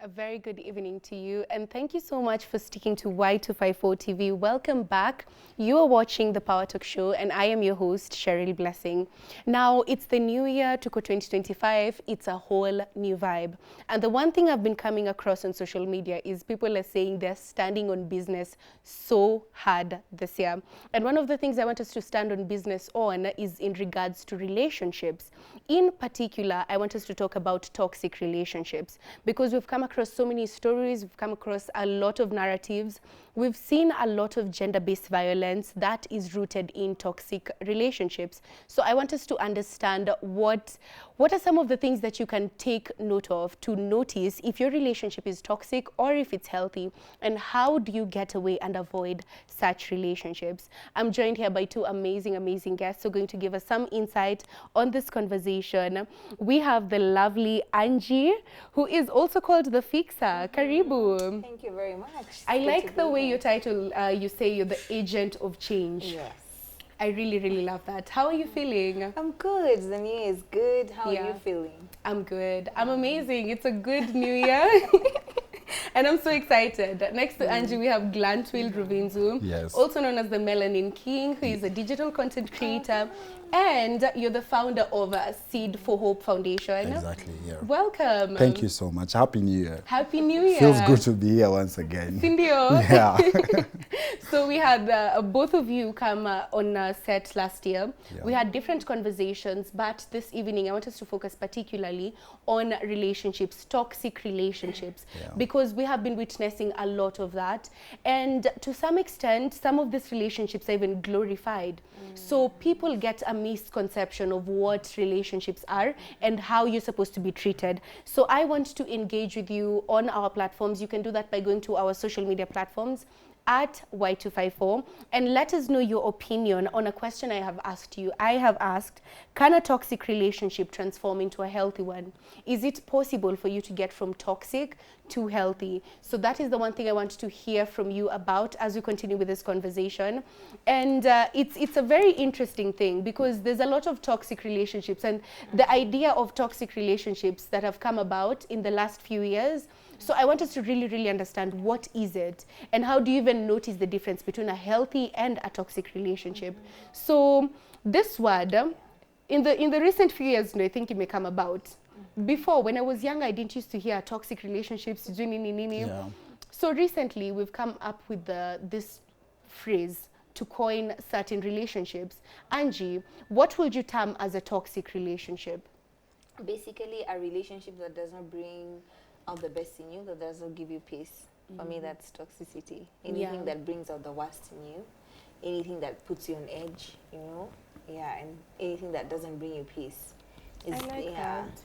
A very good evening to you, and thank you so much for sticking to Y254 TV. Welcome back. You are watching the Power Talk Show, and I am your host, Cheryl Blessing. Now, it's the new year, Tuko 2025. It's a whole new vibe. And the one thing I've been coming across on social media is people are saying they're standing on business so hard this year. And one of the things I want us to stand on business on is in regards to relationships. In particular, I want us to talk about toxic relationships because we've come across so many stories, we've come across a lot of narratives. We've seen a lot of gender-based violence that is rooted in toxic relationships. So I want us to understand what are some of the things that you can take note of to notice if your relationship is toxic or if it's healthy, and how do you get away and avoid such relationships. I'm joined here by two amazing guests who are going to give us some insight on this conversation. We have the lovely Angie, who is also called the Fixer. Karibu. Thank you very much. I like the way your title, you say you're the agent of change. Yes. I really love that. How are you feeling? I'm good. The new year is good. How are you feeling? I'm good. I'm amazing. It's a good new year. And I'm so excited. Next to Angie, we have Glantwil Ruvinzu, Yes. also known as the Melanin King, who is a digital content creator. And you're the founder of Seed for Hope Foundation. Exactly, yeah. Welcome. Thank you so much. Happy New Year. Happy New Year. Feels good to be here once again. Sindio. Yeah. So we had both of you come on set last year. Yeah. We had different conversations, but this evening I want us to focus particularly on relationships, toxic relationships, Yeah. because we have been witnessing a lot of that. And to some extent, some of these relationships are even glorified. So people get a misconception of what relationships are and how you're supposed to be treated. So I want to engage with you on our platforms. You can do that by going to our social media platforms at Y254 and let us know your opinion on a question I have asked you. I have asked, can a toxic relationship transform into a healthy one? Is it possible for you to get from toxic to healthy? So that is the one thing I want to hear from you about as we continue with this conversation. And it's a very interesting thing because there's a lot of toxic relationships, and the idea of toxic relationships that have come about in the last few years. So I want us to really understand what is it and how do you even notice the difference between a healthy and a toxic relationship. So this word, in the recent few years, I think it may come about. Before, when I was young, I didn't used to hear toxic relationships. Yeah. So recently, we've come up with this phrase to coin certain relationships. Angie, what would you term as a toxic relationship? Basically, a relationship that does not bring out the best in you, that does not give you peace. For me, that's toxicity. Anything that brings out the worst in you, anything that puts you on edge, you know, and anything that doesn't bring you peace. I like that.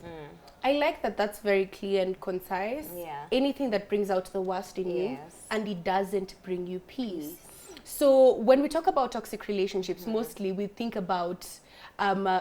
I like that that's very clear and concise. Yeah. Anything that brings out the worst in you Yes. and it doesn't bring you peace. So when we talk about toxic relationships, mostly we think about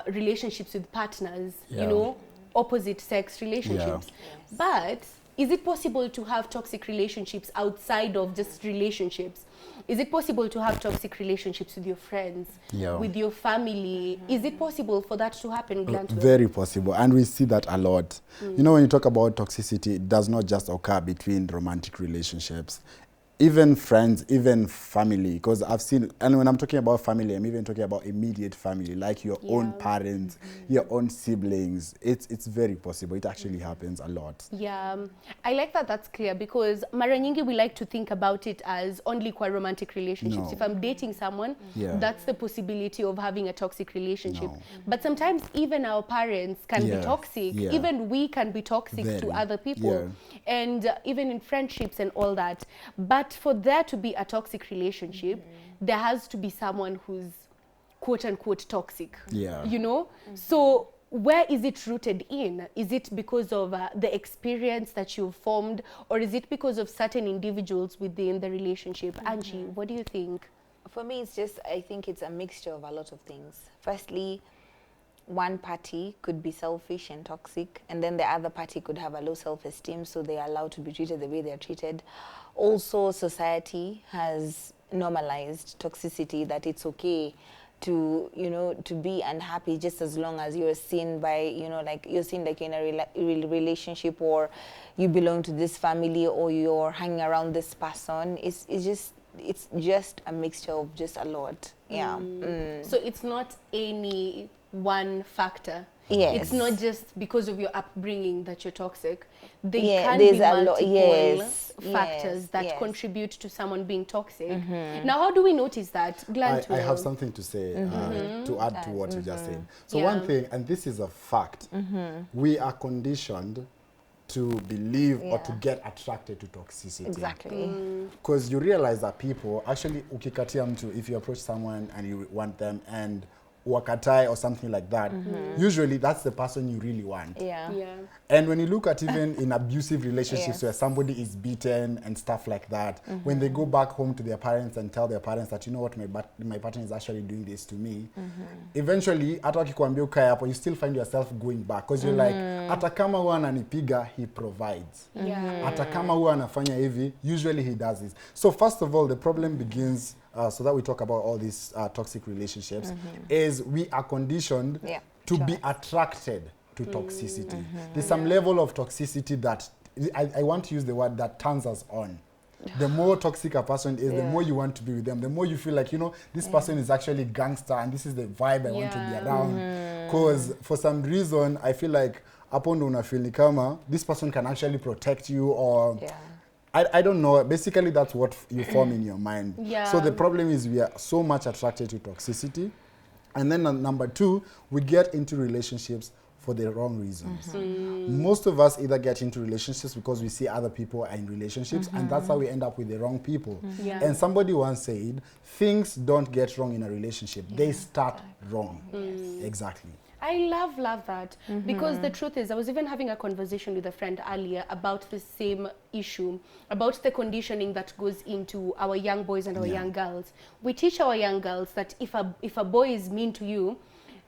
relationships with partners, you Yeah. know, opposite sex relationships. Yes. But is it possible to have toxic relationships outside of just relationships? Is it possible to have toxic relationships with your friends, Yeah. with your family? Is it possible for that to happen, Glantwil? Very possible, and we see that a lot. You know, when you talk about toxicity, it does not just occur between romantic relationships. Even friends, even family, because I've seen, and when I'm talking about family, I'm even talking about immediate family, like your own parents, your own siblings. It's very possible. It actually happens a lot. Yeah, I like that that's clear because mara nyingi we like to think about it as only kwa romantic relationships. No. If I'm dating someone, that's the possibility of having a toxic relationship. No. But sometimes even our parents can be toxic. Yeah. Even we can be toxic to Very. other people. Yeah. And even in friendships and all that. But for there to be a toxic relationship, there has to be someone who's quote unquote toxic. Yeah. You know? So where is it rooted in? Is it because of the experience that you've formed, or is it because of certain individuals within the relationship? Angie, what do you think? For me, I think it's a mixture of a lot of things. Firstly, one party could be selfish and toxic, and then the other party could have a low self-esteem, so they are allowed to be treated the way they are treated. Also, society has normalized toxicity, that it's okay to, you know, to be unhappy just as long as you're seen by, you know, like you're seen like in a relationship, or you belong to this family, or you're hanging around this person. It's just a mixture of just a lot. Yeah. So it's not any one factor. Yes. It's not just because of your upbringing that you're toxic. There Yeah, can there's be a multiple factors yes, that yes. contribute to someone being toxic. Now, how do we notice that? I have something to say to add to what you just said. So one thing, and this is a fact, we are conditioned to believe or to get attracted to toxicity. Exactly. Because you realize that people actually, ukikatia mtu, if you approach someone and you want them and wakatai or something like that, usually that's the person you really want. Yeah. Yeah. And when you look at even in abusive relationships Yes. where somebody is beaten and stuff like that, when they go back home to their parents and tell their parents that, you know what, my partner is actually doing this to me, eventually, hata wakikuambia ukae hapo, you still find yourself going back. Because you're like, hata kama huwa ananipiga, he provides. Yeah. Hata kama huwa anafanya hivi, usually he does this. So first of all, the problem begins, so that we talk about all these toxic relationships, is we are conditioned to be attracted to toxicity. There's some level of toxicity that, I want to use the word, that turns us on. The more toxic a person is, the more you want to be with them, the more you feel like, you know, this person is actually gangster and this is the vibe I want to be around. Because for some reason, I feel like, hapo ndo unafeel ni kama, this person can actually protect you, or I don't know. Basically, that's what you form in your mind. Yeah. So the problem is we are so much attracted to toxicity. And then number two, we get into relationships for the wrong reasons. Most of us either get into relationships because we see other people are in relationships, and that's how we end up with the wrong people. Yeah. And somebody once said, things don't get wrong in a relationship. They start wrong. Exactly. I love that, because the truth is, I was even having a conversation with a friend earlier about the same issue, about the conditioning that goes into our young boys and our young girls. We teach our young girls that if a boy is mean to you,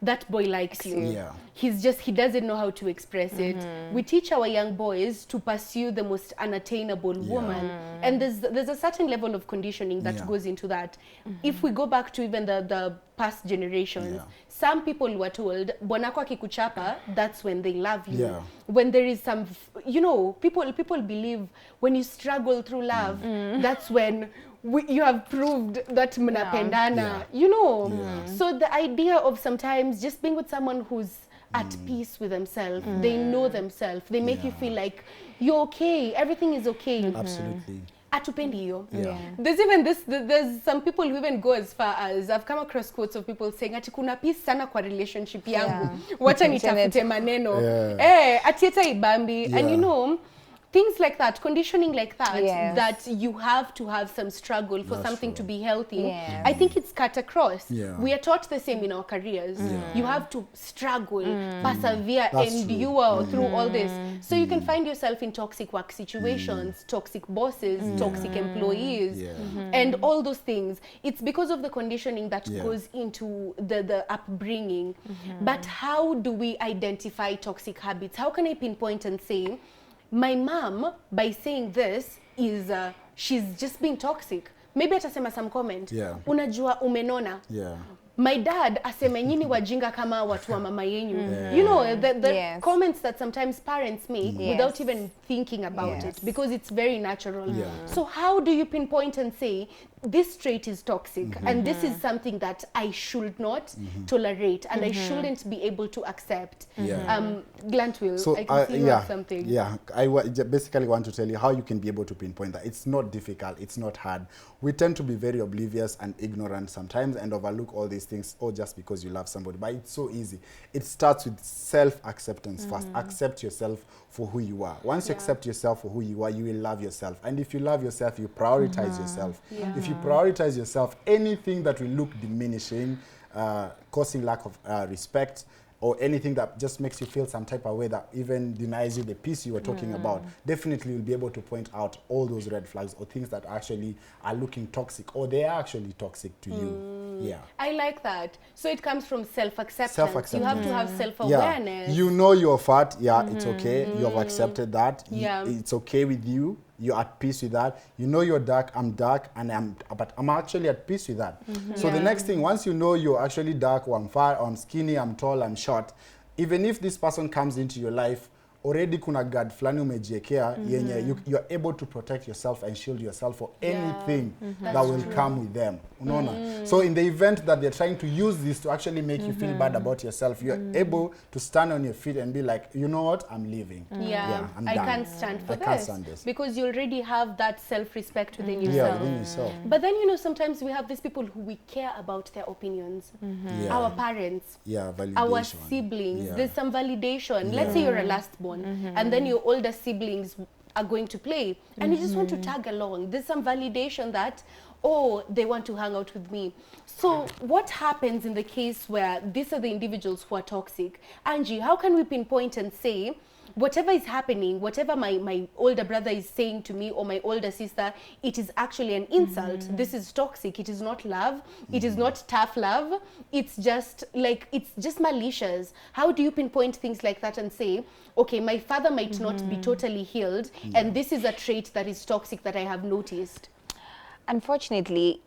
that boy likes you. Yeah. He doesn't know how to express it. We teach our young boys to pursue the most unattainable woman. And there's a certain level of conditioning that goes into that. If we go back to even the past generations, some people were told, bwanako akikuchapa, that's when they love you. Yeah. When there is some, you know, people believe when you struggle through love, that's when you have proved that mnapendana, you know. So the idea of sometimes just being with someone who's at peace with themselves, they know themselves, they make you feel like you're okay, everything is okay. Absolutely. Atupendi hiyo. Yeah. There's even there's some people who even go as far as, I've come across quotes of people saying ati kuna peace sana kwa relationship yangu, wacha nitafute maneno, ati hata ibambi, and you know, things like that, conditioning like that, that you have to have some struggle for something to be healthy. I think it's cut across. We are taught the same in our careers. You have to struggle, persevere, endure through all this. So you can find yourself in toxic work situations, toxic bosses, toxic employees, and all those things. It's because of the conditioning that goes into the upbringing. But how do we identify toxic habits? How can I pinpoint and say, my mom, by saying this, is she's just being toxic? Maybe atasema some comment. Unajua umenona. My dad aseme nyini wajinga kama watu wa mama yenyu. You know, the comments that sometimes parents make without even thinking about it, because it's very natural. So how do you pinpoint and say, this trait is toxic, and this is something that I should not tolerate, and I shouldn't be able to accept? Glantwill, So, I can see you have something. I basically want to tell you how you can be able to pinpoint that. It's not difficult, it's not hard. We tend to be very oblivious and ignorant sometimes and overlook all these things, just because you love somebody. But it's so easy. It starts with self-acceptance first. Accept yourself for who you are. Once you accept yourself for who you are, you will love yourself. And if you love yourself, you prioritize yourself. If you prioritize yourself, anything that will look diminishing, causing lack of respect, or anything that just makes you feel some type of way that even denies you the peace you were talking about, definitely you'll be able to point out all those red flags or things that actually are looking toxic, or they are actually toxic to you. I like that. So it comes from self-acceptance. You have to have self-awareness. You know you're fat, it's okay. You have accepted that. It's okay with you. you're at peace with that. You know you're dark, I'm dark, but I'm actually at peace with that. So the next thing, once you know you're actually dark, or I'm fat, or I'm skinny, I'm tall, I'm short, even if this person comes into your life, already kuna guard flani umejiekea yenye you're able to protect yourself and shield yourself for anything that will come with them. Unaona? So in the event that they're trying to use this to actually make you feel bad about yourself, you're able to stand on your feet and be like, you know what, I'm leaving. I'm I done. can't stand for I this. can't stand this. Because you already have that self-respect within Yeah, yourself. within yourself. But then, you know, sometimes we have these people who we care about their opinions. Yeah. Our parents, Validation. our siblings, Yeah. there's some validation. Let's say you're a last born, and then your older siblings are going to play, and you just want to tag along. There's some validation that, oh, they want to hang out with me. So what happens in the case where these are the individuals who are toxic? Angie, how can we pinpoint and say, whatever is happening, whatever my older brother is saying to me or my older sister, it is actually an insult. This is toxic. It is not love. It is not tough love. It's just like, it's just malicious. How do you pinpoint things like that and say, okay, my father might not be totally healed, and this is a trait that is toxic that I have noticed? Unfortunately,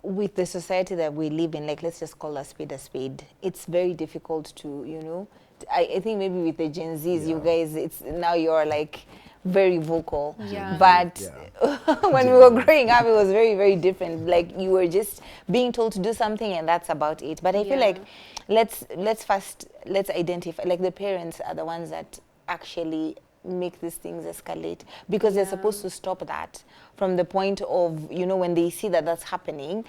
with the society that we live in, like, let's just call a spade, it's very difficult to, you know, I think maybe with the Gen Zs, you guys, it's now you're like very vocal. But when we were growing up, it was very, very different. Like, you were just being told to do something and that's about it. But I feel like let's identify, like, the parents are the ones that actually make these things escalate, because they're supposed to stop that from the point of, you know, when they see that that's happening,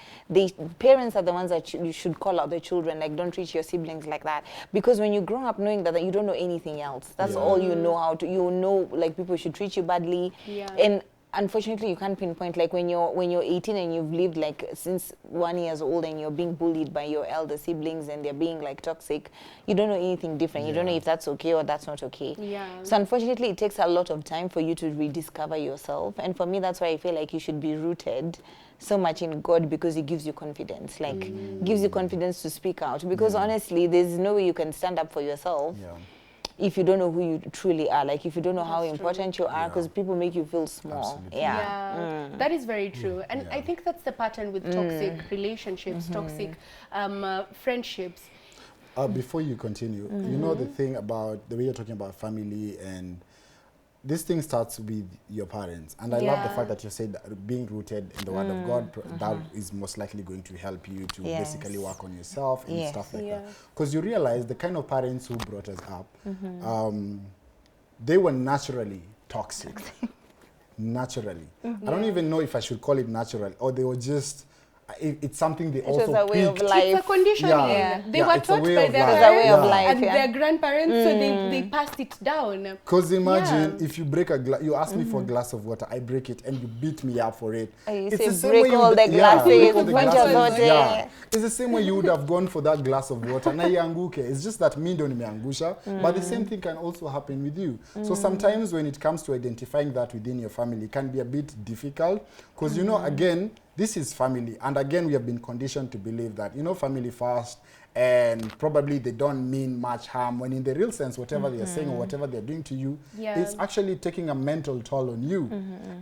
parents are the ones that you should call out the children, like, don't treat your siblings like that, because when you grow up knowing that you don't know anything else, that's all you know how to, you know, like, people should treat you badly, and unfortunately you can't pinpoint, like, when you're 18 and you've lived like since 1 year old and you're being bullied by your elder siblings and they're being like toxic, you don't know anything different. You don't know if that's okay or that's not okay. So unfortunately it takes a lot of time for you to rediscover yourself, and for me that's why I feel like you should be rooted so much in God, because He gives you confidence, like gives you confidence to speak out, because honestly there's no way you can stand up for yourself if you don't know who you truly are, like, if you don't know how important you are, because people make you feel small. That is very true. And I think that's the pattern with toxic relationships, toxic friendships. Before you continue, you know, the thing about the way you're talking about family, and this thing starts with your parents, and I love the fact that you said that being rooted in the Word of God, that is most likely going to help you to basically work on yourself and stuff like that. Because you realize the kind of parents who brought us up, they were naturally toxic. Naturally. I don't even know if I should call it natural, or they were just, it's something they also was a way of life. It's a conditioning. They were taught by their parents and their grandparents, so they passed it down. Because imagine if you break a glass, you ask me for a glass of water, I break it, and you beat me up for it. It's the same way all the glasses. It's the same way you would have gone for that glass of water. Na ianguke. It's just that me ndo nimeangusha, but the same thing can also happen with you. So sometimes when it comes to identifying that within your family, it can be a bit difficult, because you know, again, this is family, and again we have been conditioned to believe that, you know, family first, and probably they don't mean much harm, when in the real sense whatever they're saying or whatever they're doing to you, it's actually taking a mental toll on you.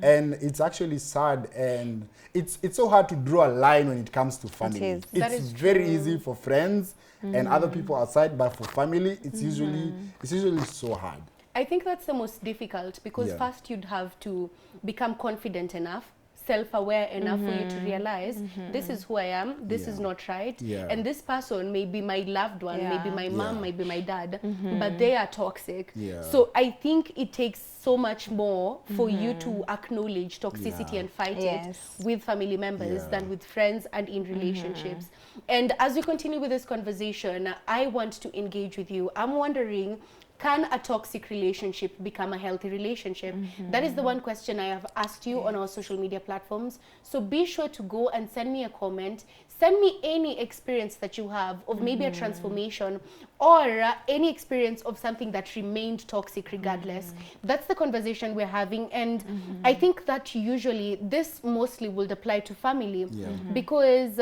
And it's actually sad, and it's so hard to draw a line when it comes to family. It's very easy for friends and other people outside, but for family it's usually so hard. I think that's the most difficult, because first you'd have to become confident enough, self-aware enough for you to realize this is who I am, this is not right, and this person may be my loved one, maybe my mom, maybe my dad, but they are toxic. So I think it takes so much more for you to acknowledge toxicity and fight it with family members than with friends and in relationships. And as we continue with this conversation, I want to engage with you. I'm wondering, can a toxic relationship become a healthy relationship? That is the one question I have asked you on our social media platforms. So be sure to go and send me a comment. Send me any experience that you have of maybe a transformation, or any experience of something that remained toxic regardless. That's the conversation we're having. And I think that usually this mostly would apply to family, because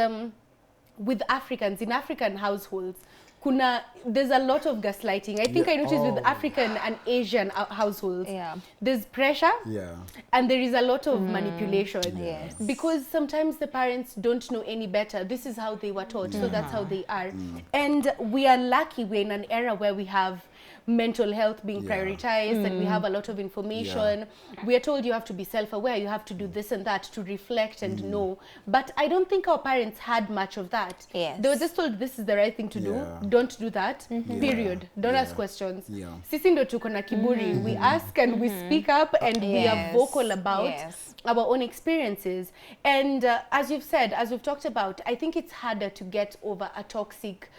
with Africans, in African households, there's a lot of gaslighting. I think I noticed with African and Asian households, there's pressure, and there is a lot of manipulation. Yes. Because sometimes the parents don't know any better. This is how they were taught, so that's how they are. And we are lucky we're in an era where we have mental health being prioritized, and we have a lot of information. We are told you have to be self-aware, you have to do this and that to reflect and know. But I don't think our parents had much of that. Yes. They were just told this is the right thing to do, don't do that, period. Don't ask questions. Sisi ndo tuko na kiburi. We ask and we speak up, and we are vocal about our own experiences. And as you've said, as we've talked about, I think it's harder to get over a toxic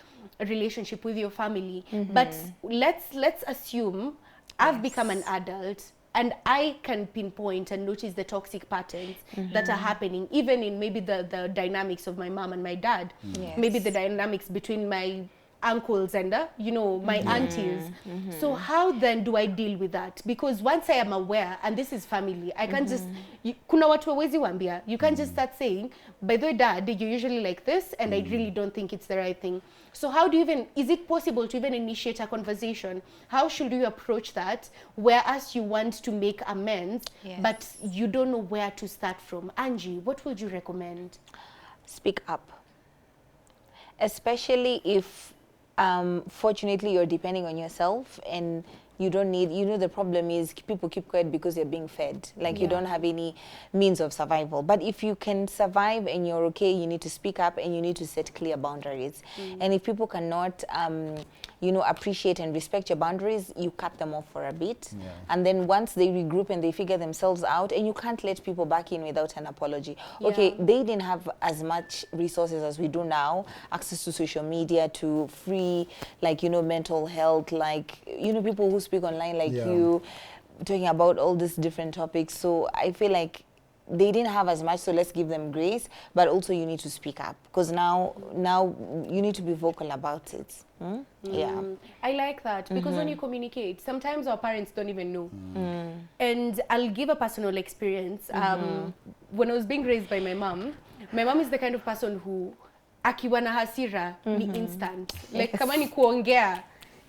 relationship with your family. But let's assume I've become an adult and I can pinpoint and notice the toxic patterns that are happening, even in maybe the dynamics of my mom and my dad, maybe the dynamics between my uncles and you know, my aunties. So how then do I deal with that? Because once I am aware, and this is family, I can't just kuna watu hawezi waambia, you can't just start saying, by the way, dad, you're usually like this, and I really don't think it's the right thing. So how do you even, is it possible to even initiate a conversation? How should you approach that, whereas you want to make amends, but you don't know where to start from? Angie, what would you recommend? Speak up, especially if fortunately you're depending on yourself and you don't need, you know, the problem is people keep quiet because you're being fed, like you don't have any means of survival. But if you can survive and you're okay, you need to speak up and you need to set clear boundaries. And if people cannot you know, appreciate and respect your boundaries, you cut them off for a bit. And then once they regroup and they figure themselves out, and you can't let people back in without an apology. Okay, they didn't have as much resources as we do now, access to social media, to free, like, you know, mental health, like, you know, people who speak online like you, talking about all these different topics. So I feel like they didn't have as much, so let's give them grace, but also you need to speak up, because now you need to be vocal about it. I like that, because when you communicate, sometimes our parents don't even know. And I'll give a personal experience. When I was being raised by my mom is the kind of person who akiwa na hasira ni instant. Like kama ni kuongea,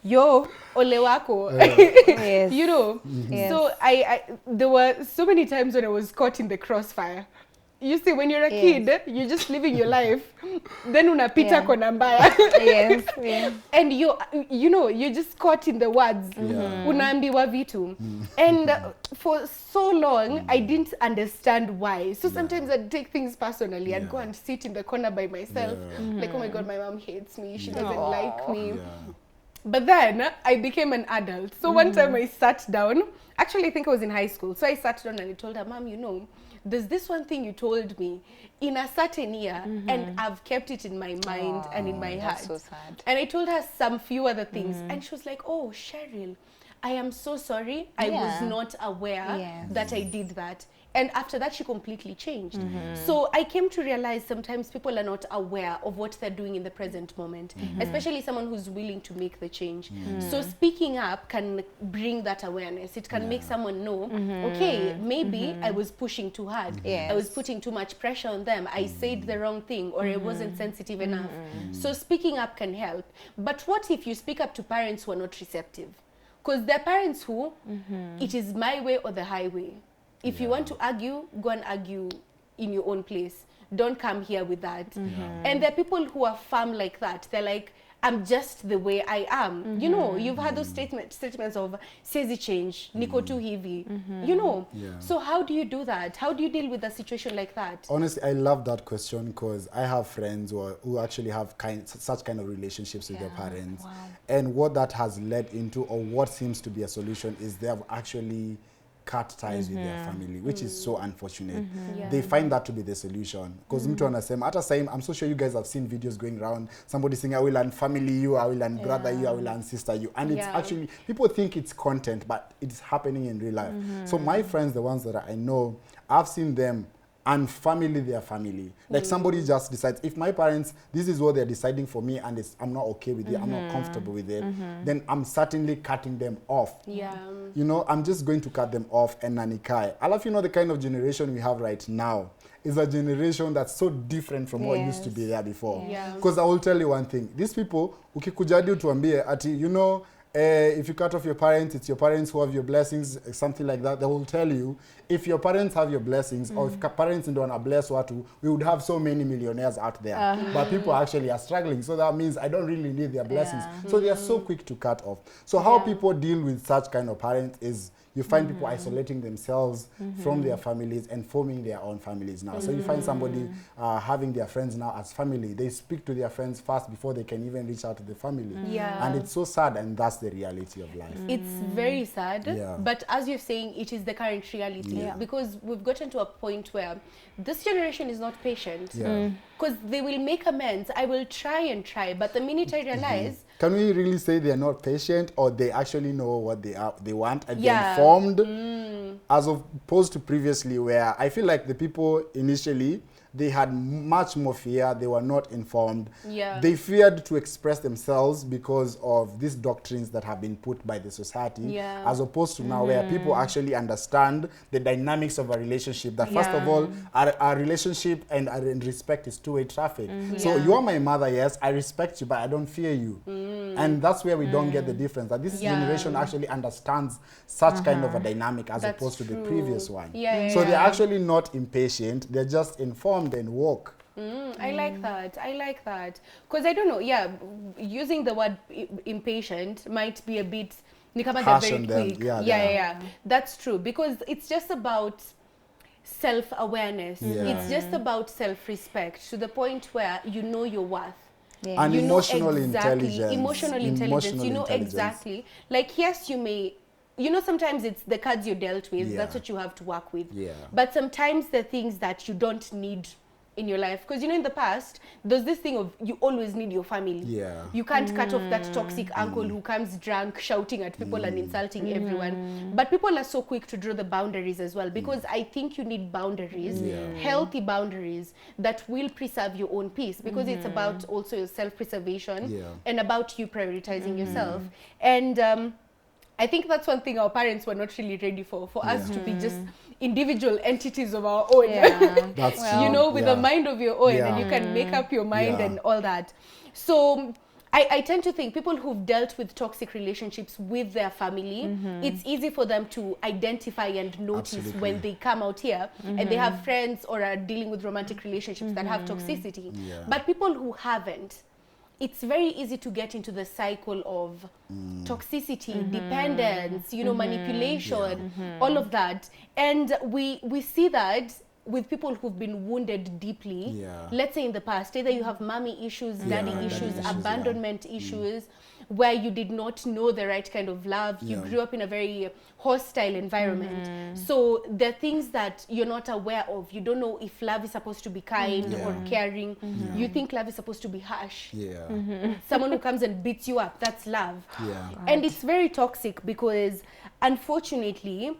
yo, ole wako. You know, so I there were so many times when I was caught in the crossfire. You see, when you're a kid, you're just living your life. Then unapita kona mbaya. And you know, you're just caught in the words. Unaambiwa vitu. And for so long, I didn't understand why. So sometimes I'd take things personally. I'd go and sit in the corner by myself. Like, oh my God, my mom hates me. She doesn't like me. But then I became an adult. So one time I sat down. Actually, I think I was in high school. So I sat down and I told her, Mom, you know, there's this one thing you told me in a certain year, and I've kept it in my mind and in my heart. That's so sad. And I told her some few other things, and she was like, oh, Cheryl, I am so sorry. I was not aware that I did that. And after that, she completely changed. So I came to realize sometimes people are not aware of what they're doing in the present moment, especially someone who's willing to make the change. So speaking up can bring that awareness. It can make someone know, okay, maybe I was pushing too hard. I was putting too much pressure on them. I said the wrong thing, or I wasn't sensitive enough. So speaking up can help. But what if you speak up to parents who are not receptive? Because they're parents who, it is my way or the highway. If you want to argue, go and argue in your own place. Don't come here with that. And there are people who are firm like that. They're like, I'm just the way I am. You know, you've had those statements of, siwezi change, niko tu hivi. You know, so how do you do that? How do you deal with a situation like that? Honestly, I love that question, because I have friends who actually have such kind of relationships with their parents. And what that has led into, or what seems to be a solution, is they have actually cut ties with their family, which is so unfortunate. They find that to be the solution, because mtu anasema hata same, I'm so sure you guys have seen videos going around, somebody saying I will unfamily you, I will unbrother you, I will unsister you, and it's actually, people think it's content, but it's happening in real life. So my friends, the ones that I know, I've seen them and family their family. Like somebody just decides, if my parents, this is what they're deciding for me and I'm not okay with it, I'm not comfortable with it, then I'm certainly cutting them off. Yeah. You know, I'm just going to cut them off and nanikai. I love, you know, the kind of generation we have right now is a generation that's so different from what used to be there before. Yeah. Because I will tell you one thing. These people, ukikujadi utuambie ati, you know, if you cut off your parents, it's your parents who have your blessings, something like that. They will tell you, if your parents have your blessings, or if parents don't wanna bless watu, we would have so many millionaires out there. But people actually are struggling, so that means I don't really need their blessings. So they are so quick to cut off. So how people deal with such kind of parents is, you find people isolating themselves from their families and forming their own families now. So you find somebody having their friends now as family. They speak to their friends first before they can even reach out to the family. Yeah. And it's so sad, and that's the reality of life. It's very sad, Yeah. but as you're saying, it is the current reality because we've gotten to a point where this generation is not patient. Yeah. Because they will make amends. I will try and try, but the minute I realize, Can we really say they're not patient, or they actually know what they want and they're Yeah. informed, as opposed to previously, where I feel like the people initially, they had much more fear. They were not informed. Yeah. They feared to express themselves because of these doctrines that have been put by the society, Yeah. as opposed to now where people actually understand the dynamics of a relationship. That first of Yeah. all, our relationship and our respect is two-way traffic. So Yeah. you are my mother, yes, I respect you, but I don't fear you. And that's where we don't get the difference. That this Yeah. generation actually understands such kind of a dynamic as That's opposed to the true. previous one. Yeah, So they're yeah. actually not impatient. They're just informed and woke. I like that. I like that. Because I don't know, yeah, using the word impatient might be a bit, ni kama they're Harsh very on them. quick. Yeah, yeah, they are. yeah. That's true. Because it's just about self-awareness. Yeah. It's just about self-respect to the point where you know your worth. Yeah. And You know emotional exactly, intelligence. emotional intelligence. You know intelligence. exactly. Like, yes, you may, you know, sometimes it's the cards you're dealt with. Yeah. That's what you have to work with. Yeah. But sometimes the things that you don't need in your life, because you know in the past there's this thing of you always need your family. Yeah. You can't cut off that toxic uncle who comes drunk shouting at people and insulting everyone. But people are so quick to draw the boundaries as well, because I think you need boundaries, healthy boundaries that will preserve your own peace, because it's about also your self-preservation Yeah. and about you prioritizing yourself. And I think that's one thing our parents were not really ready for us to be just individual entities of our own. Yeah. That's You know, with a yeah. mind of your own, Yeah. and you can make up your mind Yeah. and all that. So I tend to think people who've dealt with toxic relationships with their family, it's easy for them to identify and notice Absolutely. when they come out here and they have friends or are dealing with romantic relationships that have toxicity. Yeah. But people who haven't, it's very easy to get into the cycle of toxicity, dependence, you know, manipulation, all of that. And we see that with people who've been wounded deeply. Yeah. Let's say in the past, either you have mommy issues, daddy daddy issues, issues, abandonment issues, where you did not know the right kind of love. You Yeah. grew up in a very hostile environment. So there are things that you're not aware of. You don't know if love is supposed to be kind or caring. You think love is supposed to be harsh. Yeah. Someone who comes and beats you up, that's love. Yeah. And it's very toxic because, unfortunately,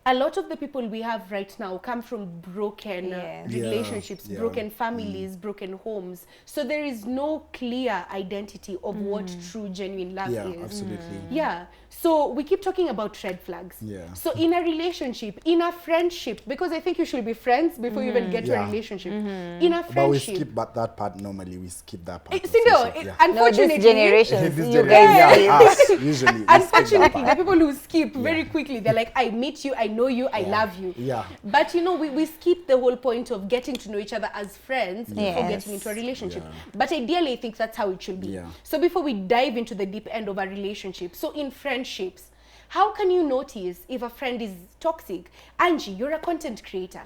a lot of the people we have right now come from broken Yes. relationships, Yeah. broken families, broken homes. So there is no clear identity of what true, genuine love Yeah, is. absolutely. Yeah. So we keep talking about red flags. Yeah. So in a relationship, in a friendship, because I think you should be friends before you even get to a Yeah. relationship. In a But we skip. skip that part normally. We skip that part. of See, no, friendship, yeah. No, unfortunately, this generation. This You generation, guys. yeah, us, usually. we skip that unfortunately, the part. people who skip very quickly, they're like, I meet you, I know you, I love you. Yeah. But you know, we skip the whole point of getting to know each other as friends before Yes. getting into a relationship. Yeah. But ideally, I think that's how it should be. Yeah. So before we dive into the deep end of a relationship, so in friendships, how can you notice if a friend is toxic? Angie, you're a content creator.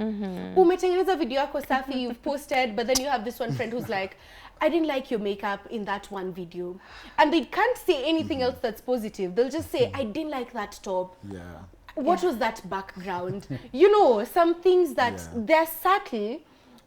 Umetengeneza video yako safi, you've posted, but then you have this one friend who's like, I didn't like your makeup in that one video. And they can't say anything else that's positive. They'll just say, I didn't like that top. Yeah. What was that background? You know, some things that Yeah. they're subtle,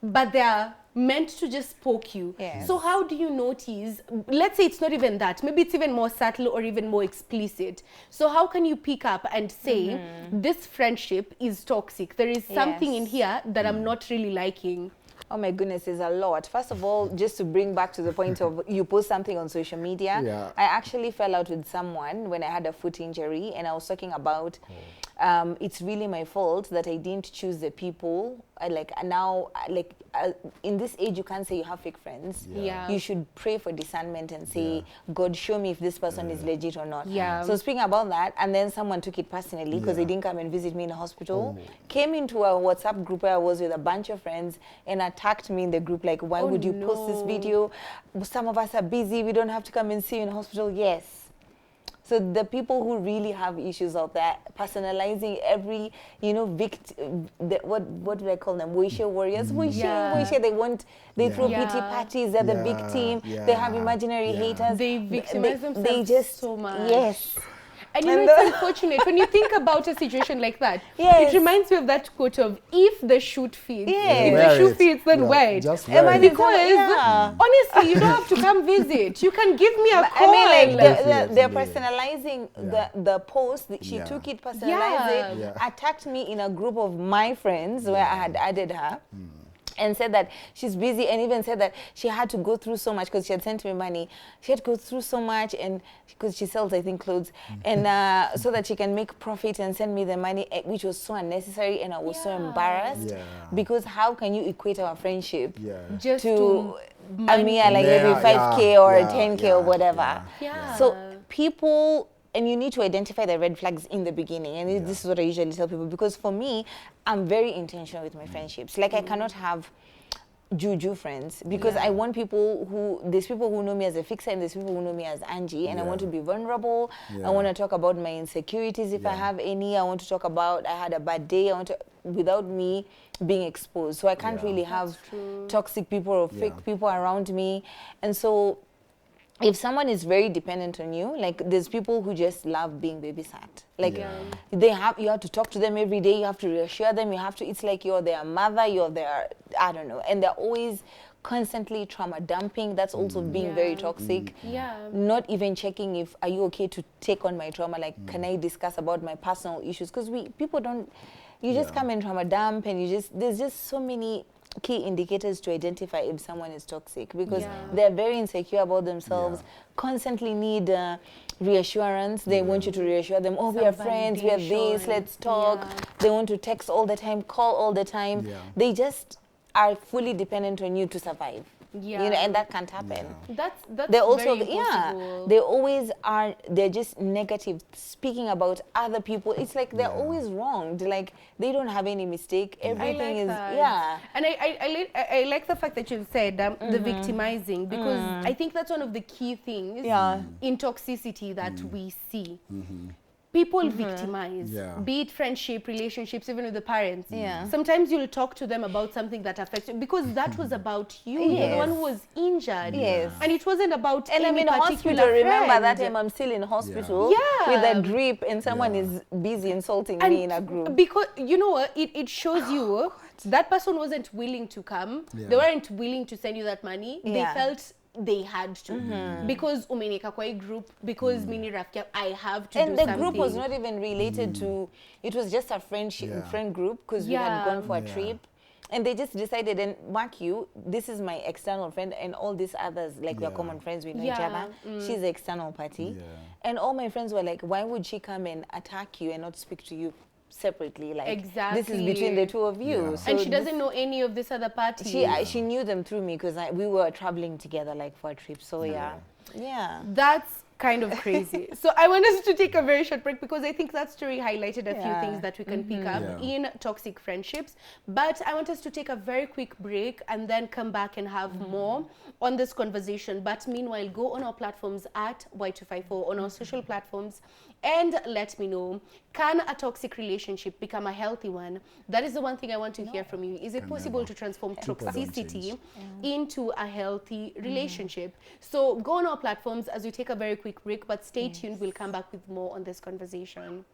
but they're meant to just poke you. Yes. So how do you notice, let's say it's not even that, maybe it's even more subtle or even more explicit. So how can you pick up and say, this friendship is toxic? There is something in Yes. here that I'm not really liking. Oh my goodness, there's a lot. First of all, just to bring back to the point of you post something on social media, Yeah. I actually fell out with someone when I had a foot injury, and I was talking about it's really my fault that I didn't choose the people. In this age, you can't say you have fake friends. Yeah. You should pray for discernment and say, God, show me if this person is legit or not. Yeah. So speaking about that, and then someone took it personally because they didn't come and visit me in the hospital, came into a WhatsApp group where I was with a bunch of friends and attacked me in the group, like, why would you post this video? Some of us are busy, we don't have to come and see you in the hospital. Yes. So the people who really have issues of that, personalizing every, what do I call them? Wisher warriors. Wisher, they throw pity parties, they're the victim, they have imaginary haters. They victimize themselves they just, so much. Yes. And it's unfortunate when you think about a situation like that. Yes. It reminds me of that quote of, if the shoe fits, Yes. if the shoe fits, then wear it. Just wear it. Because honestly, you don't have to come visit. You can give me a call. I mean, like, they're Definitely. personalizing the post. She took it, personalized it, Yeah. attacked me in a group of my friends where I had added her. And said that she's busy, and even said that she had to go through so much because she had sent me money. She had to go through so much, and because she sells, I think, clothes, and so that she can make profit and send me the money, which was so unnecessary, and I was so embarrassed because how can you equate our friendship Just to a money. mere like maybe 5K or 10K or whatever? Yeah. So people. And you need to identify the red flags in the beginning. And this is what I usually tell people. Because for me, I'm very intentional with my friendships. Like, I cannot have juju friends. Because I want there's people who know me as a fixer and there's people who know me as Angie. And I want to be vulnerable. I want to talk about my insecurities if I have any. I want to talk about, I had a bad day. Without me being exposed. So I can't really have toxic people or fake people around me. And so if someone is very dependent on you, like there's people who just love being babysat. Like you have to talk to them every day. You have to reassure them. It's like you're their mother, you're their, I don't know. And they're always constantly trauma dumping. That's also being very toxic. Not even checking if, are you okay to take on my trauma? Like, can I discuss about my personal issues? Because people don't, you just come and trauma dump and there's just so many key indicators to identify if someone is toxic because they're very insecure about themselves, constantly need reassurance. They want you to reassure them, oh, we are friends, we are this, let's talk. They want to text all the time, call all the time. They just are fully dependent on you to survive. And that can't happen. That's they also very impossible. they always are, they're just negative, speaking about other people. It's like they're always wronged. Like they don't have any mistake. Everything is And I like the fact that you said the victimizing, because I think that's one of the key things in toxicity that we see. People victimize, be it friendship, relationships, even with the parents. Sometimes you'll talk to them about something that affects you because that was about you. You're the one who was injured. And it wasn't about and any I'm in particular hospital. Remember friend. that time I'm still in hospital with a drip and someone is busy insulting me in a group. Because, you know what, it shows you that person wasn't willing to come. They weren't willing to send you that money. They felt they had to because umenika kwa hii group, because mini rafiki I have to do something. And the group was not even related to, it was just a friend group because we had gone for a trip. And they just decided, and mark you, this is my external friend, and all these others, like we're common friends, we know each other. She's the external party. And all my friends were like, why would she come and attack you and not speak to you separately? Like, this is between the two of you. So and she doesn't know any of this other party. She knew them through me because we were traveling together like for a trip. So that's kind of crazy. So I want us to take a very short break because I think that story highlighted a few things that we can pick up in toxic friendships. But I want us to take a very quick break and then come back and have more on this conversation. But meanwhile, go on our platforms at Y254, on our social platforms, and let me know, can a toxic relationship become a healthy one? That is the one thing I want to hear from you. Is it possible to transform toxicity into a healthy relationship? So go on our platforms as we take a very quick break, but stay tuned. We'll come back with more on this conversation.